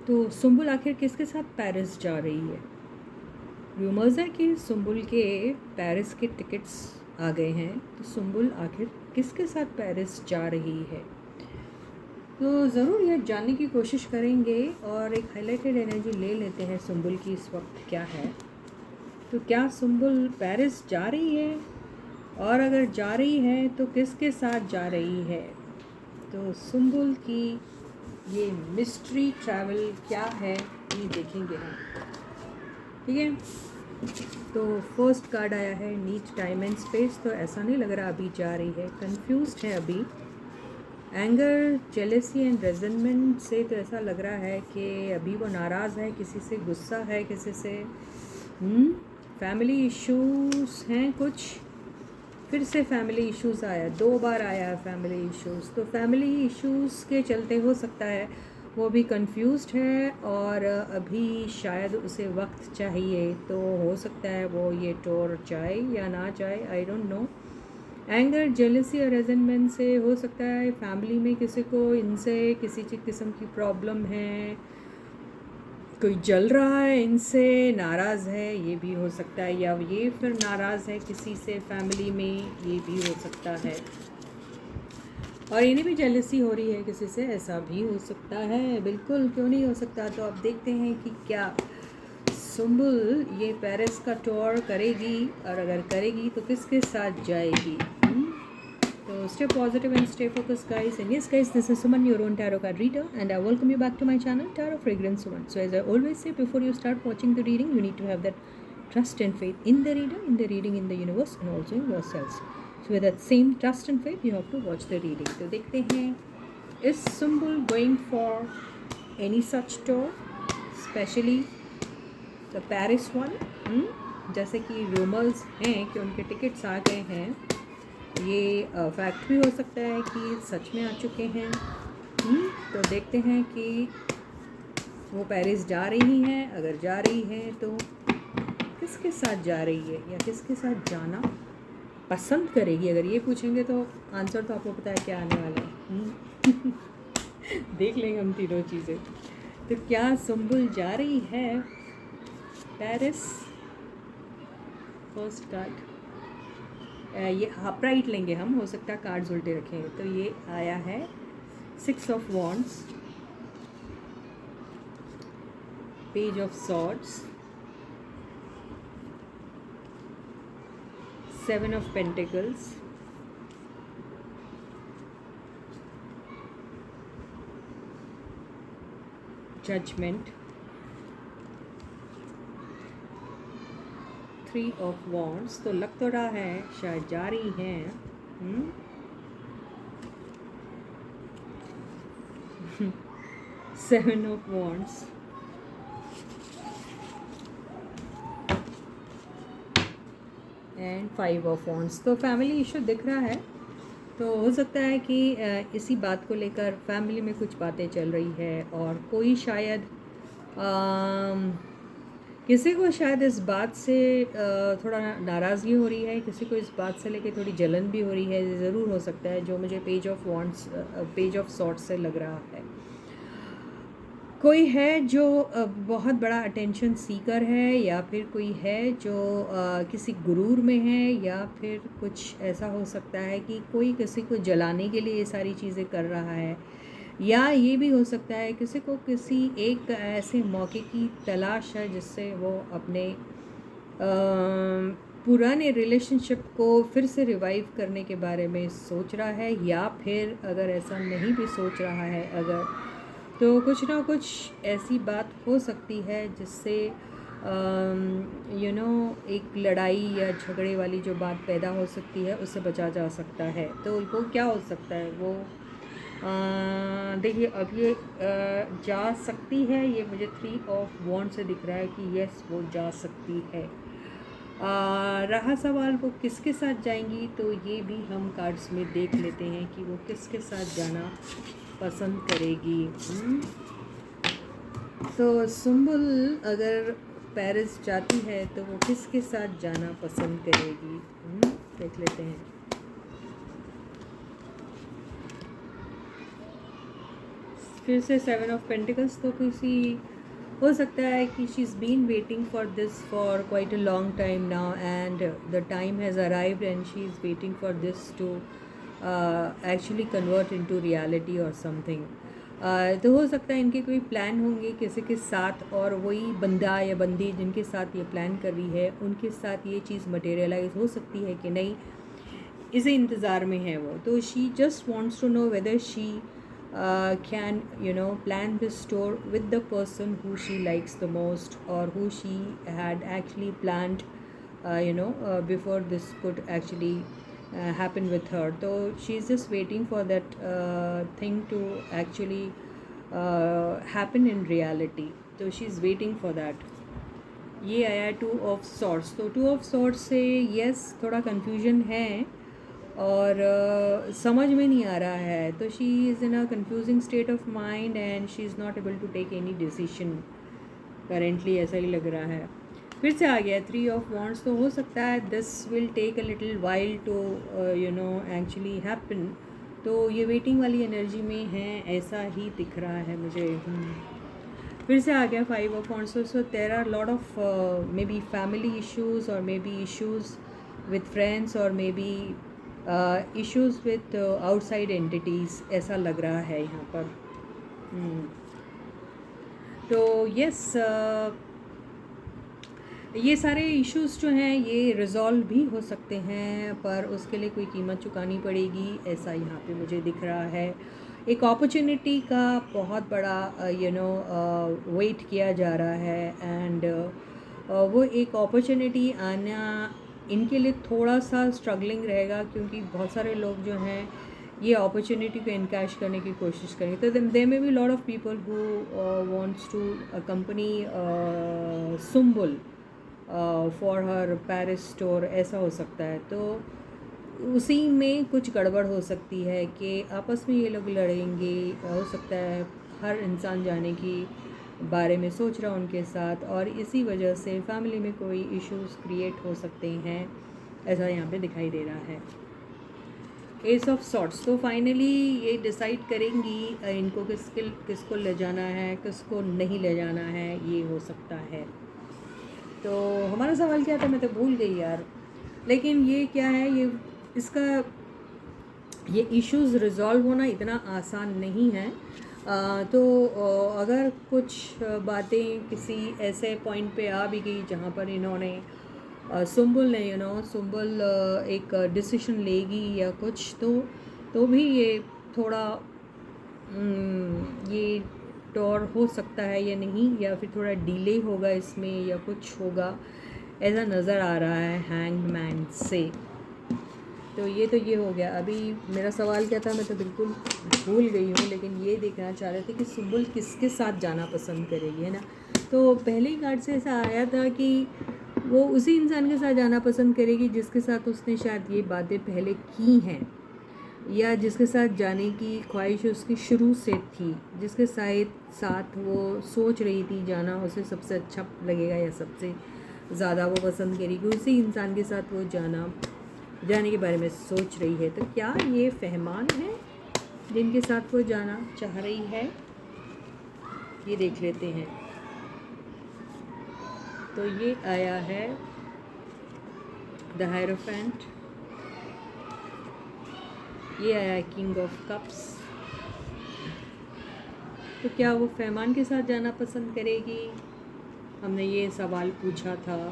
तो सुम्बुल आखिर किसके साथ पेरिस जा रही है? रूमर्स है कि सुम्बुल के पेरिस के टिकट्स आ गए हैं, तो सुम्बुल आखिर किसके साथ पेरिस जा रही है? तो ज़रूर यह जानने की कोशिश करेंगे और एक हाईलाइटेड एनर्जी ले लेते हैं सुम्बुल की इस वक्त क्या है। तो क्या सुम्बुल पेरिस जा रही है, और अगर जा रही है तो किसके साथ जा रही है? तो सुम्बुल की ये मिस्ट्री ट्रैवल क्या है ये देखेंगे हम, ठीक है। तो फर्स्ट कार्ड आया है नीट टाइम एंड स्पेस, तो ऐसा नहीं लग रहा अभी जा रही है, कंफ्यूज्ड है अभी। एंगर, जेलेसी एंड रेजनमेंट से तो ऐसा लग रहा है कि अभी वो नाराज़ है, किसी से गुस्सा है, किसी से फैमिली इश्यूज़ हैं कुछ। फिर से फैमिली इश्यूज़ आया, 2 बार आया है फैमिली इश्यूज़। तो फैमिली इश्यूज़ के चलते हो सकता है वो भी कंफ्यूज्ड है और अभी शायद उसे वक्त चाहिए, तो हो सकता है वो ये टूर जाए या ना जाए, I don't know. Anger, jealousy और रेजनमेंट से हो सकता है फैमिली में किसी को इनसे किसी किस्म की प्रॉब्लम है, कोई जल रहा है इनसे, नाराज़ है, ये भी हो सकता है, या ये फिर नाराज़ है किसी से फैमिली में, ये भी हो सकता है। और इन्हें भी जेलसी हो रही है किसी से, ऐसा भी हो सकता है, बिल्कुल क्यों नहीं हो सकता। तो अब देखते हैं कि क्या सुम्बुल ये पेरिस का टूर करेगी, और अगर करेगी तो किसके साथ जाएगी। So stay positive and stay focused, guys. And yes, guys, this is Suman, your own tarot card reader, and I welcome you back to my channel, Tarot Fragrance Suman. So as I always say, before you start watching the reading, you need to have that trust and faith in the reader, in the reading, in the universe, and also in yourselves. So with that same trust and faith, you have to watch the reading. So देखते हैं, is Sumbul going for any such tour, especially the Paris one? जैसे कि rumours हैं कि उनके tickets आ गए हैं, ये फैक्ट भी हो सकता है कि सच में आ चुके हैं। तो देखते हैं कि वो पेरिस जा रही हैं, अगर जा रही हैं तो किसके साथ जा रही है या किसके साथ जाना पसंद करेगी। अगर ये पूछेंगे तो आंसर तो आपको पता है क्या आने वाला है। देख लेंगे हम तीनों चीज़ें। तो क्या सुम्बुल जा रही है पेरिस? फर्स्ट कार्ड ये अपराइट लेंगे हम, हो सकता है कार्ड्स उल्टे रखें। तो ये आया है 6 of wands, page of swords, 7 of pentacles, judgment, 3 of wands. तो लग तो रहा है शायद जा रही हैं। 7 of wands and 5 of wands. तो फैमिली इशू दिख रहा है, तो हो सकता है कि इसी बात को लेकर फैमिली में कुछ बातें चल रही है, और कोई शायद किसी को शायद इस बात से थोड़ा नाराज़गी हो रही है, किसी को इस बात से लेके थोड़ी जलन भी हो रही है, ज़रूर हो सकता है, जो मुझे page of wands, page of swords से लग रहा है। कोई है जो बहुत बड़ा अटेंशन सीकर है, या फिर कोई है जो किसी गुरूर में है, या फिर कुछ ऐसा हो सकता है कि कोई किसी को जलाने के लिए ये सारी चीज़ें कर रहा है, या ये भी हो सकता है किसी को किसी एक ऐसे मौके की तलाश है जिससे वो अपने पुराने रिलेशनशिप को फिर से रिवाइव करने के बारे में सोच रहा है, या फिर अगर ऐसा नहीं भी सोच रहा है अगर, तो कुछ ना कुछ ऐसी बात हो सकती है जिससे एक लड़ाई या झगड़े वाली जो बात पैदा हो सकती है उससे बचा जा सकता है। तो वो क्या हो सकता है, वो देखिए अब ये जा सकती है, ये मुझे 3 ऑफ वॉन्ड से दिख रहा है कि यस वो जा सकती है। रहा सवाल वो किसके साथ जाएंगी, तो ये भी हम कार्ड्स में देख लेते हैं कि वो किसके साथ जाना पसंद करेगी। तो सुम्बुल अगर पेरिस जाती है तो वो किसके साथ जाना पसंद करेगी, देख लेते हैं। फिर से 7 ऑफ पेंटिकल्स, तो किसी हो सकता है कि she is been waiting for this for quite a long time now and the time has arrived and she is waiting for this to actually convert into reality और समथिंग। तो हो सकता है इनके कोई प्लान होंगे किसी के साथ, और वही बंदा या बंदी जिनके साथ ये प्लान कर रही है उनके साथ ये चीज़ मटेरियलाइज हो सकती है कि नहीं, इसे इंतज़ार में है वो। तो she just wants to know whether she can plan this tour with the person who she likes the most or who she had actually planned before this could actually happen with her. So she's just waiting for that thing to actually happen in reality. So she's waiting for that. ये आया 2 of swords. तो 2 of swords से यस थोड़ा confusion है और समझ में नहीं आ रहा है। तो she is in a confusing state of mind and she is not able to take any decision currently, ऐसा ही लग रहा है। फिर से आ गया 3 ऑफ वॉन्ड्स। तो हो सकता है this will take a little while to actually happen. तो ये वेटिंग वाली एनर्जी में है, ऐसा ही दिख रहा है मुझे। फिर से आ गया 5 of wands. So there are lot of maybe family issues और maybe issues with friends और maybe issues with outside entities, ऐसा लग रहा है यहाँ पर। तो यस ये सारे इश्यूज जो हैं ये रिज़ॉल्व भी हो सकते हैं, पर उसके लिए कोई कीमत चुकानी पड़ेगी, ऐसा यहाँ पे मुझे दिख रहा है। एक अपॉर्चुनिटी का बहुत बड़ा वेट किया जा रहा है एंड वो एक अपॉर्चुनिटी आना इनके लिए थोड़ा सा स्ट्रगलिंग रहेगा, क्योंकि बहुत सारे लोग जो हैं ये अपॉर्चुनिटी को इनकैश करने की कोशिश करेंगे। तो they may be lot of people who wants to accompany Sumbul for her Paris store, ऐसा हो सकता है। तो उसी में कुछ गड़बड़ हो सकती है कि आपस में ये लोग लड़ेंगे। हो सकता है हर इंसान जाने की बारे में सोच रहा उनके साथ, और इसी वजह से फैमिली में कोई इश्यूज क्रिएट हो सकते हैं, ऐसा यहाँ पे दिखाई दे रहा है। Ace of swords. तो फाइनली ये डिसाइड करेंगी इनको किसको ले जाना है, किसको नहीं ले जाना है, ये हो सकता है। तो हमारा सवाल क्या था, मैं तो भूल गई यार। लेकिन ये क्या है, ये इसका ये इश्यूज़ रिज़ॉल्व होना इतना आसान नहीं है। तो अगर कुछ बातें किसी ऐसे पॉइंट पे आ भी गई जहाँ पर इन्होंने सुम्बुल ने सुम्बुल एक डिसीजन लेगी या कुछ, तो भी ये थोड़ा ये टॉर हो सकता है या नहीं, या फिर थोड़ा डिले होगा इसमें या कुछ होगा, ऐसा नज़र आ रहा है हैंग्ड मैन से। तो ये हो गया। अभी मेरा सवाल क्या था, मैं तो बिल्कुल भूल गई हूँ, लेकिन ये देखना चाह रहे थे कि सुम्बुल किसके साथ जाना पसंद करेगी, है ना। तो पहले ही कार्ड से ऐसा आया था कि वो उसी इंसान के साथ जाना पसंद करेगी जिसके साथ उसने शायद ये बातें पहले की हैं, या जिसके साथ जाने की ख्वाहिश उसकी शुरू से थी, जिसके साथ वो सोच रही थी जाना उसे सबसे अच्छा लगेगा या सबसे ज़्यादा वो पसंद करेगी, उसी इंसान के साथ वो जाने के बारे में सोच रही है। तो क्या ये फहमान है जिनके साथ वो जाना चाह रही है, ये देख लेते हैं। तो ये आया है द हायरोफेंट, ये आया है किंग ऑफ कप्स। तो क्या वो फहमान के साथ जाना पसंद करेगी, हमने ये सवाल पूछा था।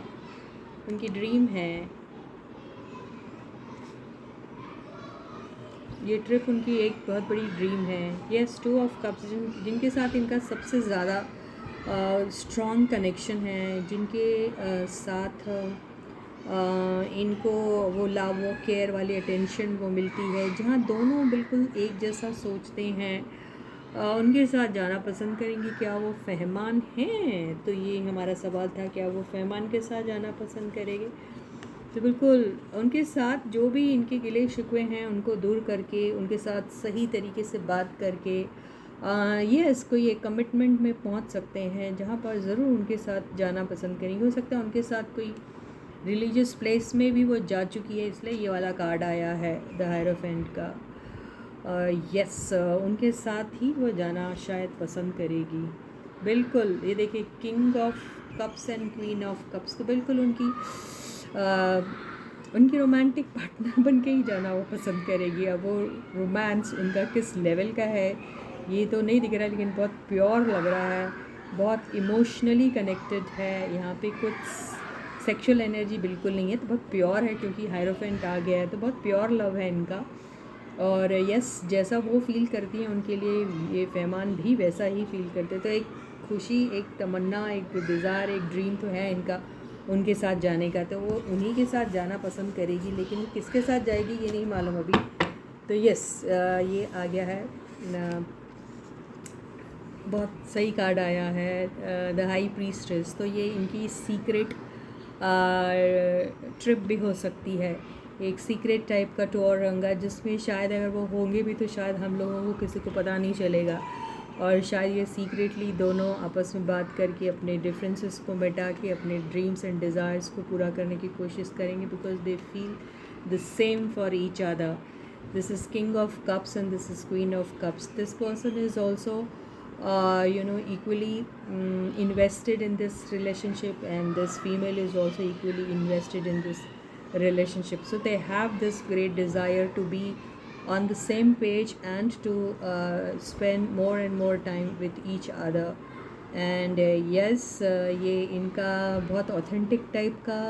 उनकी ड्रीम है, ये ट्रिप उनकी एक बहुत बड़ी ड्रीम है। यस, 2 ऑफ कप्स, जिनके साथ इनका सबसे ज़्यादा स्ट्रॉन्ग कनेक्शन है, जिनके साथ इनको वो लव वो केयर वाली अटेंशन वो मिलती है, जहाँ दोनों बिल्कुल एक जैसा सोचते हैं, उनके साथ जाना पसंद करेंगी। क्या वो फहमान हैं? तो ये हमारा सवाल था, क्या वो फहमान के साथ जाना पसंद करेंगे। तो बिल्कुल उनके साथ जो भी इनके गिले शिकवे हैं उनको दूर करके, उनके साथ सही तरीके से बात करके यस कोई एक कमिटमेंट में पहुंच सकते हैं, जहां पर ज़रूर उनके साथ जाना पसंद करेंगे। हो सकता है उनके साथ कोई रिलीजियस प्लेस में भी वो जा चुकी है, इसलिए ये वाला कार्ड आया है द हायरोफेंट का। यस, उनके साथ ही वो जाना शायद पसंद करेगी। बिल्कुल, ये देखिए king of cups and queen of cups, तो बिल्कुल उनकी रोमांटिक पार्टनर बन के ही जाना वो पसंद करेगी। अब वो रोमांस उनका किस लेवल का है ये तो नहीं दिख रहा, लेकिन बहुत प्योर लग रहा है, बहुत इमोशनली कनेक्टेड है। यहाँ पे कुछ सेक्सुअल एनर्जी बिल्कुल नहीं है, तो बहुत प्योर है, क्योंकि हायरोफेंट आ गया है तो बहुत प्योर लव है इनका। और यस, जैसा वो फील करती हैं उनके लिए ये फहमान भी वैसा ही फील करते। तो एक खुशी, एक तमन्ना, एक डिज़ायर, एक ड्रीम तो है इनका उनके साथ जाने का, तो वो उन्हीं के साथ जाना पसंद करेगी, लेकिन किसके साथ जाएगी ये नहीं मालूम अभी। तो यस, ये आ गया है, बहुत सही कार्ड आया है, द हाई प्रीस्ट्रेस। तो ये इनकी सीक्रेट ट्रिप भी हो सकती है, एक सीक्रेट टाइप का टूर रहूँगा, जिसमें शायद अगर वो होंगे भी तो शायद हम लोगों को किसी को पता नहीं चलेगा, और शायद ये सीक्रेटली दोनों आपस में बात करके अपने डिफरेंसेस को मिटा के अपने ड्रीम्स एंड डिज़ायर्स को पूरा करने की कोशिश करेंगे, because they feel the same for each other. This is king of cups and this is queen of cups. This person is also equally invested in this relationship, and this female is also equally invested in this relationship. So they have this great desire to be on the same page and to spend more and more time with each other. And yes, ये इनका बहुत authentic type का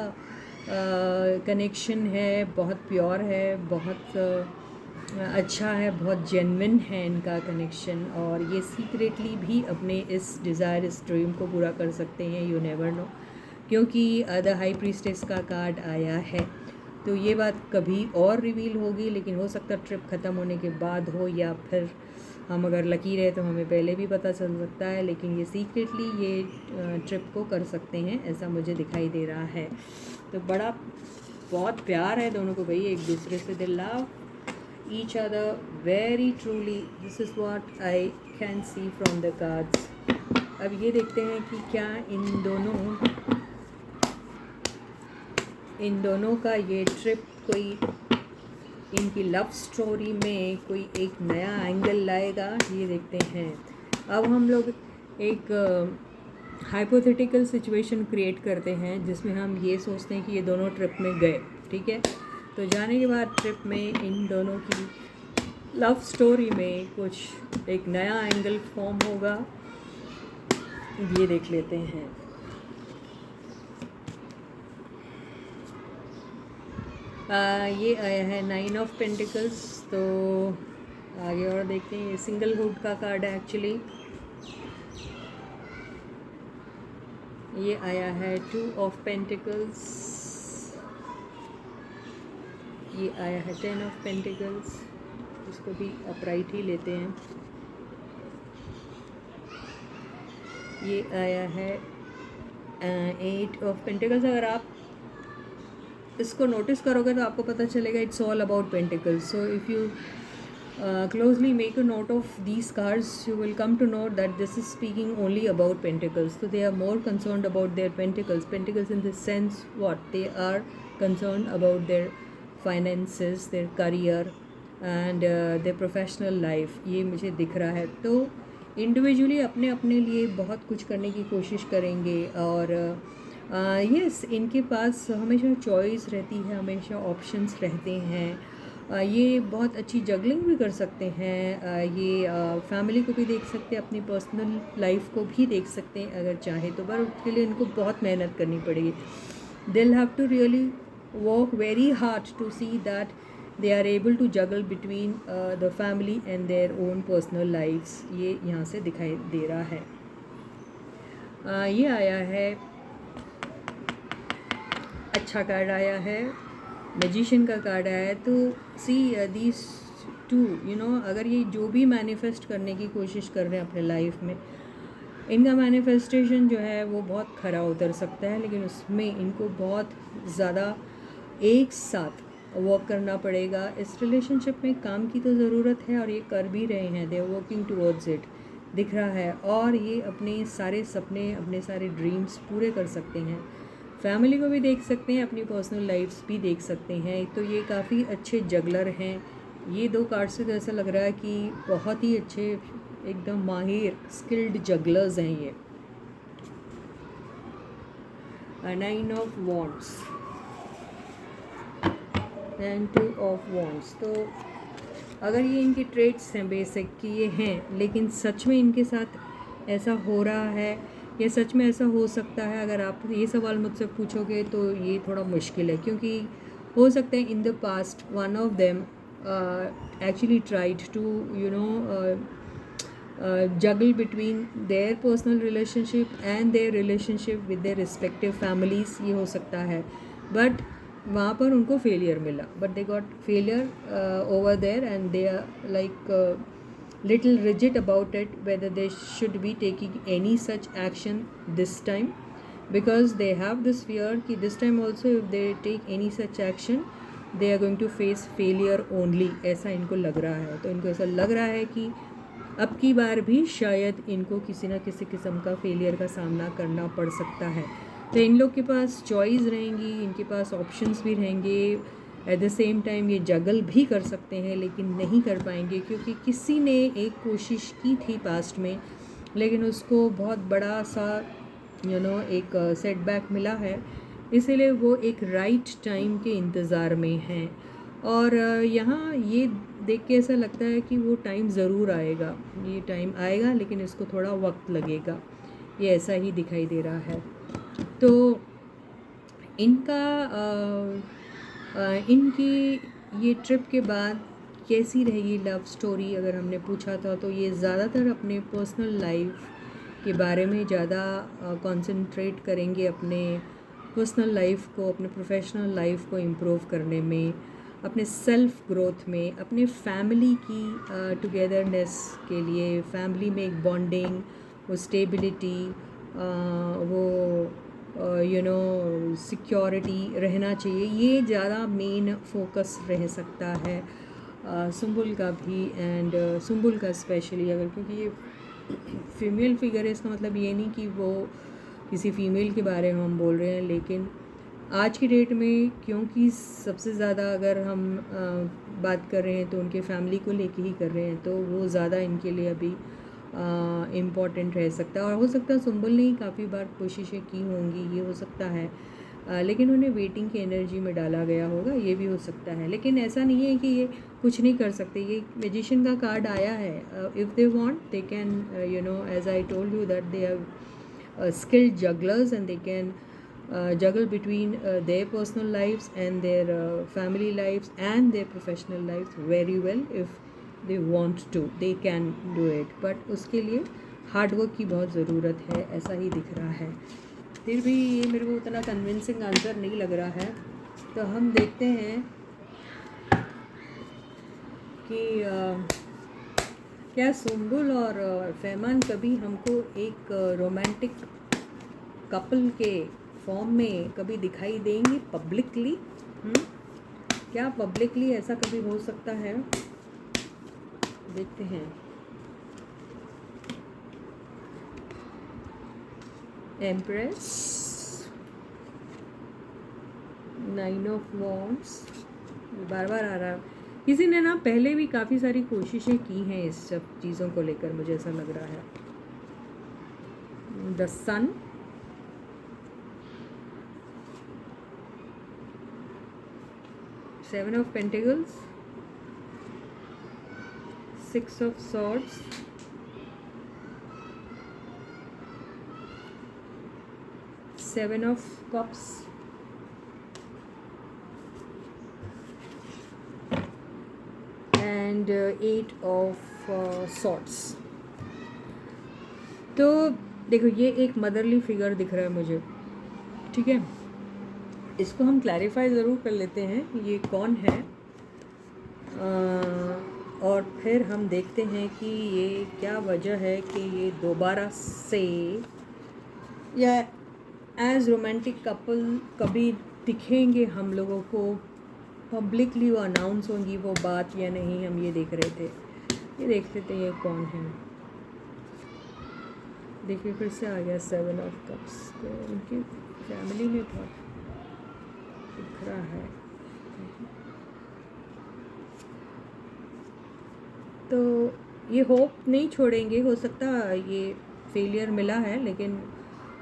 connection है, बहुत pure है, बहुत अच्छा है, बहुत जेन्युइन है इनका कनेक्शन, और ये सीक्रेटली भी अपने इस डिज़ायर, इस ड्रीम को पूरा कर सकते हैं। यू नेवर नो, क्योंकि द हाई प्रीस्टेस का कार्ड आया है, तो ये बात कभी और रिवील होगी, लेकिन हो सकता है ट्रिप ख़त्म होने के बाद हो, या फिर हम अगर लकी रहे तो हमें पहले भी पता चल सकता है, लेकिन ये सीक्रेटली ये ट्रिप को कर सकते हैं, ऐसा मुझे दिखाई दे रहा है। तो बड़ा बहुत प्यार है दोनों को भाई एक दूसरे से, दे love each other very truly. This is what I can see from the cards. अब ये देखते हैं कि क्या इन दोनों का ये ट्रिप कोई इनकी लव स्टोरी में कोई एक नया एंगल लाएगा, ये देखते हैं। अब हम लोग एक हाइपोथेटिकल सिचुएशन क्रिएट करते हैं, जिसमें हम ये सोचते हैं कि ये दोनों ट्रिप में गए, ठीक है। तो जाने के बाद ट्रिप में इन दोनों की लव स्टोरी में कुछ एक नया एंगल फॉर्म होगा, ये देख लेते हैं। ये आया है 9 ऑफ पेंटिकल्स, तो आगे और देखते हैं। ये सिंगलहुड का कार्ड है एक्चुअली। ये आया है 2 ऑफ पेंटिकल्स, ये आया है 10 ऑफ पेंटिकल्स, इसको भी अपराइट ही लेते हैं। ये आया है 8 ऑफ पेंटिकल्स। अगर आप इसको नोटिस करोगे तो आपको पता चलेगा it's all about pentacles. So if you closely make a note of these cards, you will come to know that this is speaking only about pentacles. So they are more concerned about their pentacles in the sense what they are concerned about their finances, their career and their professional life, ये मुझे दिख रहा है। तो individually अपने अपने लिए बहुत कुछ करने की कोशिश करेंगे, और यस इनके पास हमेशा चॉइस रहती है, हमेशा ऑप्शंस रहते हैं। ये बहुत अच्छी जगलिंग भी कर सकते हैं, ये फैमिली को भी देख सकते हैं, अपनी पर्सनल लाइफ को भी देख सकते हैं अगर चाहे तो, पर उसके लिए इनको बहुत मेहनत करनी पड़ेगी। They will have to really work very hard to see that they are able to juggle between the family and their own personal lifes, ये यहाँ से दिखाई दे रहा है। ये आया है, अच्छा कार्ड आया है, मैजिशियन का कार्ड आया है। तो सी दीज टू अगर ये जो भी मैनिफेस्ट करने की कोशिश कर रहे हैं अपने लाइफ में, इनका मैनिफेस्टेशन जो है वो बहुत खरा उतर सकता है, लेकिन उसमें इनको बहुत ज़्यादा एक साथ वर्क करना पड़ेगा। इस रिलेशनशिप में काम की तो ज़रूरत है और ये कर भी रहे हैं, they are working towards it दिख रहा है, और ये अपने सारे सपने, अपने सारे ड्रीम्स पूरे कर सकते हैं। फैमिली को भी देख सकते हैं, अपनी पर्सनल लाइफ्स भी देख सकते हैं। तो ये काफ़ी अच्छे जगलर हैं, ये दो कार्ड से तो ऐसा लग रहा है कि बहुत ही अच्छे, एकदम माहिर स्किल्ड जगलर्स हैं ये। 9 of wands and 2 of wands. तो अगर ये इनके ट्रेड्स हैं बेसिक कि ये हैं, लेकिन सच में इनके साथ ऐसा हो रहा है या सच में ऐसा हो सकता है, अगर आप ये सवाल मुझसे पूछोगे तो ये थोड़ा मुश्किल है, क्योंकि हो सकता है in the past one of them actually tried to juggle between their personal relationship and their relationship with their respective families, ये हो सकता है, बट वहाँ पर उनको फेलियर मिला, but they got failure over there and they are like little rigid about it whether they should be taking any such action this time, because they have this fear कि this time also if they take any such action they are going to face failure only, ऐसा इनको लग रहा है। तो इनको ऐसा लग रहा है कि अब की बार भी शायद इनको किसी न किसी किस्म का फेलियर का सामना करना पड़ सकता है। तो इन लोग के पास चॉइस रहेंगी, इनके पास ऑप्शंस भी रहेंगे, एट द सेम टाइम ये जगल भी कर सकते हैं लेकिन नहीं कर पाएंगे, क्योंकि किसी ने एक कोशिश की थी पास्ट में लेकिन उसको बहुत बड़ा सा एक सेटबैक मिला है, इसीलिए वो एक राइट टाइम के इंतज़ार में हैं। और यहाँ ये देख के ऐसा लगता है कि वो टाइम ज़रूर आएगा, ये टाइम आएगा लेकिन इसको थोड़ा वक्त लगेगा, ये ऐसा ही दिखाई दे रहा है। तो इनका इनकी ये ट्रिप के बाद कैसी रहेगी लव स्टोरी, अगर हमने पूछा था तो ये ज़्यादातर अपने पर्सनल लाइफ के बारे में ज़्यादा कंसंट्रेट करेंगे, अपने पर्सनल लाइफ को, अपने प्रोफेशनल लाइफ को इम्प्रूव करने में, अपने सेल्फ ग्रोथ में, अपने फैमिली की टुगेदरनेस के लिए, फैमिली में एक बॉन्डिंग, वो स्टेबिलिटी, वो सिक्योरिटी रहना चाहिए, ये ज़्यादा मेन फोकस रह सकता है सुंबुल का भी, एंड सुंबुल का स्पेशली, अगर क्योंकि ये फीमेल फिगर है, इसका मतलब ये नहीं कि वो किसी फीमेल के बारे में हम बोल रहे हैं, लेकिन आज की डेट में क्योंकि सबसे ज़्यादा अगर हम बात कर रहे हैं तो उनके फैमिली को लेके ही कर रहे हैं, तो वो ज़्यादा इनके लिए अभी इम्पॉर्टेंट रह सकता है। और हो सकता है सुंबुल ने ही काफ़ी बार कोशिशें की होंगी, ये हो सकता है, लेकिन उन्हें वेटिंग की एनर्जी में डाला गया होगा, ये भी हो सकता है। लेकिन ऐसा नहीं है कि ये कुछ नहीं कर सकते, ये मैजिशियन का कार्ड आया है, if they want they can, as I told you that they are skilled jugglers and they can juggle between their personal lives and their family lives and their professional lives very well. If they want to they can do it, but उसके लिए hard work की बहुत ज़रूरत है, ऐसा ही दिख रहा है। फिर भी ये मेरे को उतना कन्विंसिंग आंसर नहीं लग रहा है, तो हम देखते हैं कि क्या सुंबुल और फैमान कभी हमको एक रोमांटिक कपल के फॉर्म में कभी दिखाई देंगे पब्लिकली? क्या पब्लिकली ऐसा कभी हो सकता है? देखते हैं। एम्प्रेस, 9 ऑफ वॉन्ड्स बार बार आ रहा है। किसी ने ना पहले भी काफ़ी सारी कोशिशें की हैं इस सब चीज़ों को लेकर, मुझे ऐसा लग रहा है। The sun, seven of pentacles, 6 of swords, seven of cups, and 8 of swords. तो देखो ये एक मदरली फिगर दिख रहा है मुझे, ठीक है, इसको हम क्लैरिफाई ज़रूर कर लेते हैं ये कौन है, और फिर हम देखते हैं कि ये क्या वजह है कि ये दोबारा से या एज रोमांटिक कपल कभी दिखेंगे हम लोगों को पब्लिकली, वो अनाउंस होंगी वो बात या नहीं, हम ये देख रहे थे। ये देख लेते हैं ये कौन है। देखिए फिर से आ गया 7 ऑफ कप्स, तो उनकी फैमिली में बहुत दिख रहा है। तो ये होप नहीं छोड़ेंगे, हो सकता ये फेलियर मिला है लेकिन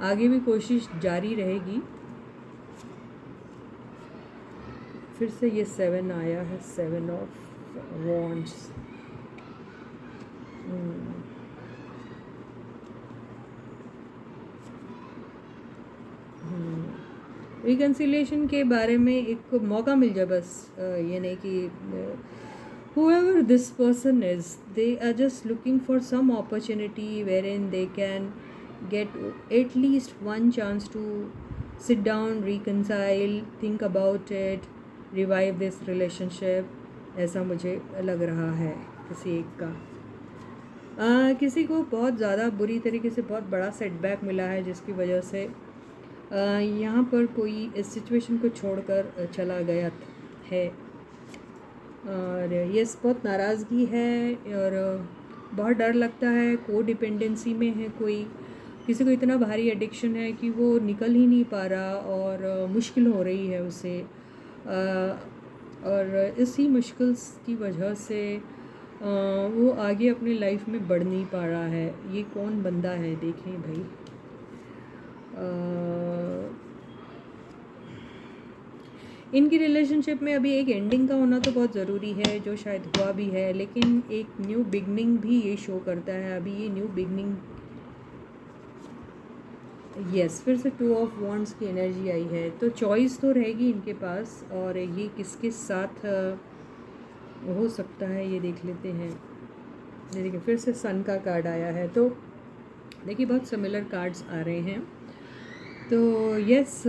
आगे भी कोशिश जारी रहेगी। फिर से ये 7 आया है, 7 ऑफ वॉन्ड्स। रिकन्सिलिएशन के बारे में एक मौका मिल जाए बस, ये नहीं कि whoever this person is, they are just looking for some opportunity wherein they can get at least one chance to sit down, reconcile, think about it, revive this relationship। ऐसा मुझे लग रहा है किसी एक का। किसी को बहुत ज़्यादा बुरी तरीके से बहुत बड़ा सेटबैक मिला है जिसकी वजह से यहाँ पर कोई इस सिचुएशन को छोड़कर चला गया है, और ये बहुत नाराज़गी है और बहुत डर लगता है। को डिपेंडेंसी में है कोई, किसी को इतना भारी एडिक्शन है कि वो निकल ही नहीं पा रहा और मुश्किल हो रही है उसे, और इसी मुश्किल की वजह से वो आगे अपनी लाइफ में बढ़ नहीं पा रहा है। ये कौन बंदा है देखें भाई। इनकी रिलेशनशिप में अभी एक एंडिंग का होना तो बहुत ज़रूरी है, जो शायद हुआ भी है, लेकिन एक न्यू बिगनिंग भी ये शो करता है। अभी ये न्यू बिगनिंग, यस, फिर से 2 ऑफ वॉन्ड्स की एनर्जी आई है, तो चॉइस तो रहेगी इनके पास। और ये किसके साथ हो सकता है ये देख लेते हैं। देखिए फिर से सन का कार्ड आया है, तो देखिए बहुत सिमिलर कार्ड्स आ रहे हैं। तो यस,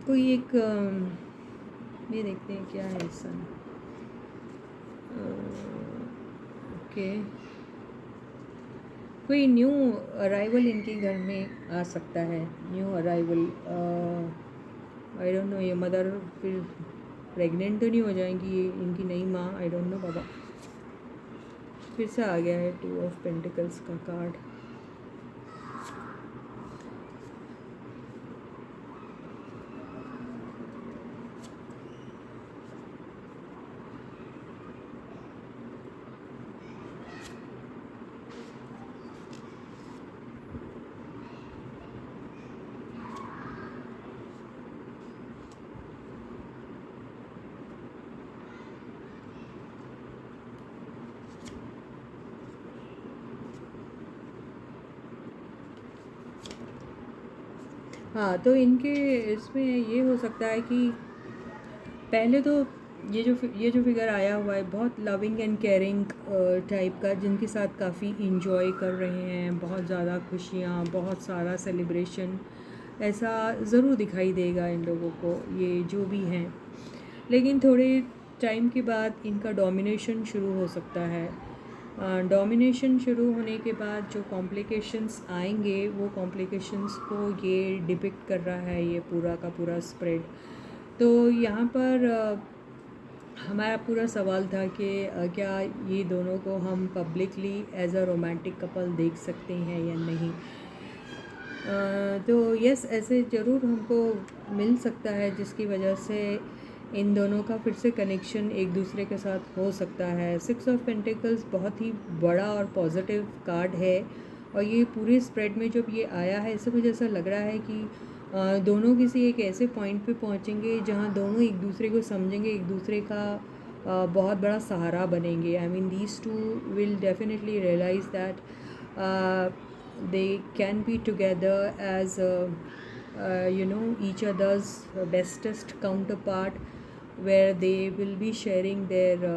कोई एक ये देखते हैं क्या है सन। ओके, कोई न्यू अराइवल इनके घर में आ सकता है, new arrival. I don't know, ये मदर फिर प्रेग्नेंट तो नहीं हो जाएंगी ये इनकी नई माँ, आई डोंट नो बाबा। फिर से आ गया है 2 ऑफ पेंटिकल्स का कार्ड। हाँ, तो इनके इसमें ये हो सकता है कि पहले तो ये जो फिगर आया हुआ है बहुत लविंग एंड केयरिंग टाइप का, जिनके साथ काफ़ी इंजॉय कर रहे हैं, बहुत ज़्यादा खुशियाँ, बहुत सारा सेलिब्रेशन, ऐसा ज़रूर दिखाई देगा इन लोगों को, ये जो भी हैं। लेकिन थोड़े टाइम के बाद इनका डोमिनेशन शुरू हो सकता है। डोमिनेशन शुरू होने के बाद जो कॉम्प्लिकेशंस आएंगे, वो कॉम्प्लिकेशंस को ये डिपिक्ट कर रहा है ये पूरा का पूरा स्प्रेड। तो यहाँ पर हमारा पूरा सवाल था कि क्या ये दोनों को हम publicly as a romantic couple देख सकते हैं या नहीं। तो यस, ऐसे ज़रूर हमको मिल सकता है जिसकी वजह से इन दोनों का फिर से कनेक्शन एक दूसरे के साथ हो सकता है। 6 ऑफ पेंटिकल्स बहुत ही बड़ा और पॉजिटिव कार्ड है, और ये पूरे स्प्रेड में जब ये आया है, इससे मुझे ऐसा लग रहा है कि दोनों किसी एक ऐसे पॉइंट पे पहुंचेंगे जहां दोनों एक दूसरे को समझेंगे, एक दूसरे का बहुत बड़ा सहारा बनेंगे। I mean these two will definitely realise that they can be together as each other's bestest counterpart, where they will be sharing their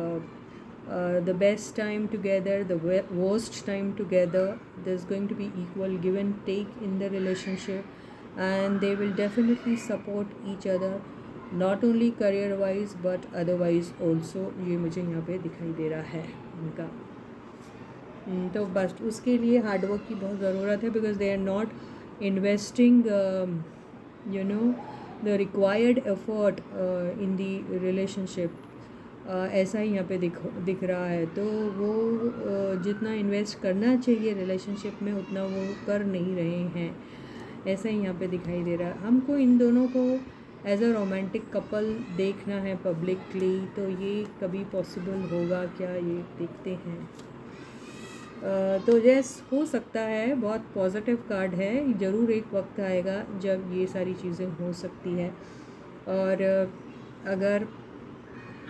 the best time together, the worst time together. There's going to be equal give and take in the relationship, and they will definitely support each other, not only career wise but otherwise also। ये मुझे यहाँ पे दिखाई दे रहा है इनका। तो बस उसके लिए हार्डवर्क की बहुत ज़रूरत है, because they are not investing the required effort in the relationship. ऐसा ही यहाँ पे दिख रहा है। तो वो जितना इन्वेस्ट करना चाहिए रिलेशनशिप में उतना वो कर नहीं रहे हैं, ऐसा ही यहाँ पे दिखाई दे रहा है। हमको इन दोनों को एज अ रोमांटिक कपल देखना है पब्लिकली, तो ये कभी पॉसिबल होगा क्या, ये देखते हैं। तो यस, हो सकता है, बहुत पॉजिटिव कार्ड है, ज़रूर एक वक्त आएगा जब ये सारी चीज़ें हो सकती है। और अगर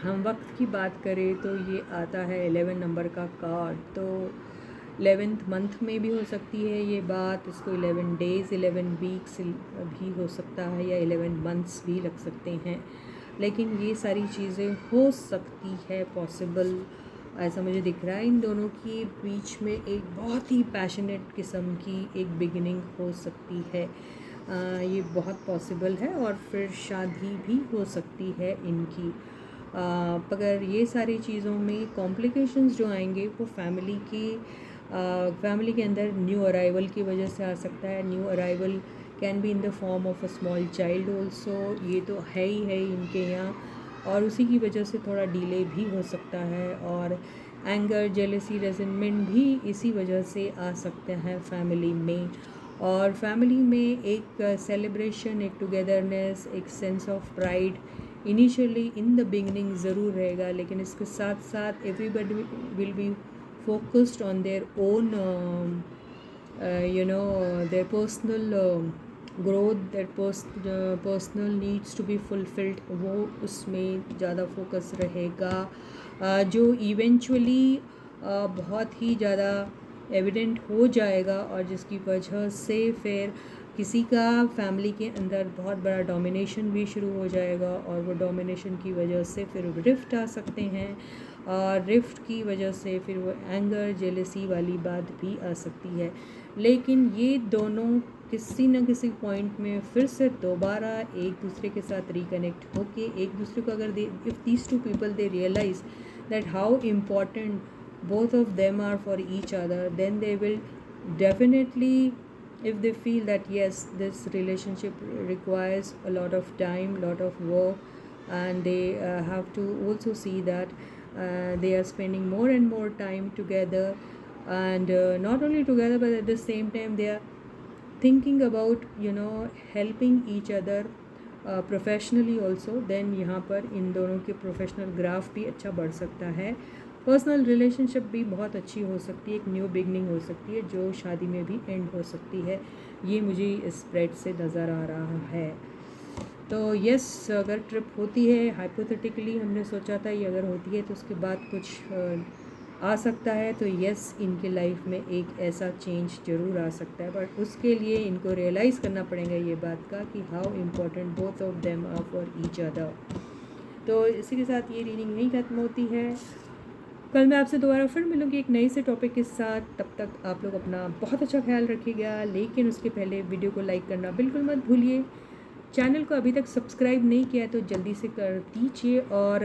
हम वक्त की बात करें तो ये आता है 11 नंबर का कार्ड, तो 11th मंथ में भी हो सकती है ये बात, इसको 11 डेज़ 11 वीक्स भी हो सकता है, या 11 मंथ्स भी लग सकते हैं, लेकिन ये सारी चीज़ें हो सकती है पॉसिबल, ऐसा मुझे दिख रहा है। इन दोनों के बीच में एक बहुत ही पैशनेट किस्म की एक बिगिनिंग हो सकती है, ये बहुत पॉसिबल है, और फिर शादी भी हो सकती है इनकी। मगर ये सारी चीज़ों में कॉम्प्लिकेशंस जो आएंगे वो फैमिली के अंदर न्यू अराइवल की वजह से आ सकता है। New arrival can be in the form of a small child also, ये तो है ही है इनके यहाँ, और उसी की वजह से थोड़ा डिले भी हो सकता है, और एंगर, जेलसी, रेजेंटमेंट भी इसी वजह से आ सकते हैं फैमिली में। और फैमिली में एक सेलिब्रेशन, एक टुगेदरनेस, एक sense of pride initially in the beginning ज़रूर रहेगा, लेकिन इसके साथ साथ everybody will be focused on their own their personal growth, their personal needs to be fulfilled, वो उसमें ज़्यादा फोकस रहेगा, जो इवेंचुअली बहुत ही ज़्यादा एविडेंट हो जाएगा, और जिसकी वजह से फिर किसी का फैमिली के अंदर बहुत बड़ा डोमिनेशन भी शुरू हो जाएगा, और वो डोमिनेशन की वजह से फिर रिफ्ट आ सकते हैं, और रिफ्ट की वजह से फिर वो एंगर, जेलसी वाली बात भी आ सकती है। लेकिन ये दोनों किसी न किसी पॉइंट में फिर से दोबारा एक दूसरे के साथ रिकनेक्ट होके, एक दूसरे को अगर if these two people they realise that how important both of them are for each other, then they will definitely, if they feel that yes, this relationship requires a lot of time, lot of work, and they have to also see that they are spending more and more time together, and not only together but at the same time they are thinking about helping each other professionally also, then यहाँ पर इन दोनों के professional graph भी अच्छा बढ़ सकता है, personal relationship भी बहुत अच्छी हो सकती है, एक न्यू बिगनिंग हो सकती है जो शादी में भी एंड हो सकती है, ये मुझे इस स्प्रेड से नज़र आ रहा है। तो यस, अगर ट्रिप होती है, हाइपोथेटिकली हमने सोचा था ये अगर होती है तो उसके बाद कुछ आ सकता है, तो यस, इनके लाइफ में एक ऐसा चेंज ज़रूर आ सकता है, बट उसके लिए इनको रियलाइज़ करना पड़ेगा ये बात का कि how important both of them are for each other. तो इसी के साथ ये रीडिंग यहीं ख़त्म होती है। कल मैं आपसे दोबारा फिर मिलूँगी एक नए से टॉपिक के साथ, तब तक आप लोग अपना बहुत अच्छा ख्याल रखिएगा, लेकिन उसके पहले वीडियो को लाइक करना बिल्कुल मत भूलिए। चैनल को अभी तक सब्सक्राइब नहीं किया है तो जल्दी से कर दीजिए, और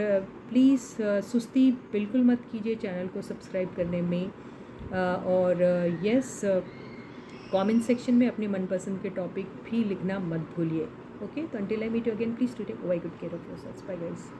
प्लीज़ सुस्ती बिल्कुल मत कीजिए चैनल को सब्सक्राइब करने में, और यस, कमेंट सेक्शन में अपने मनपसंद के टॉपिक भी लिखना मत भूलिए। ओके, तो until I meet you again, please to take very good care of yourselves. Bye guys.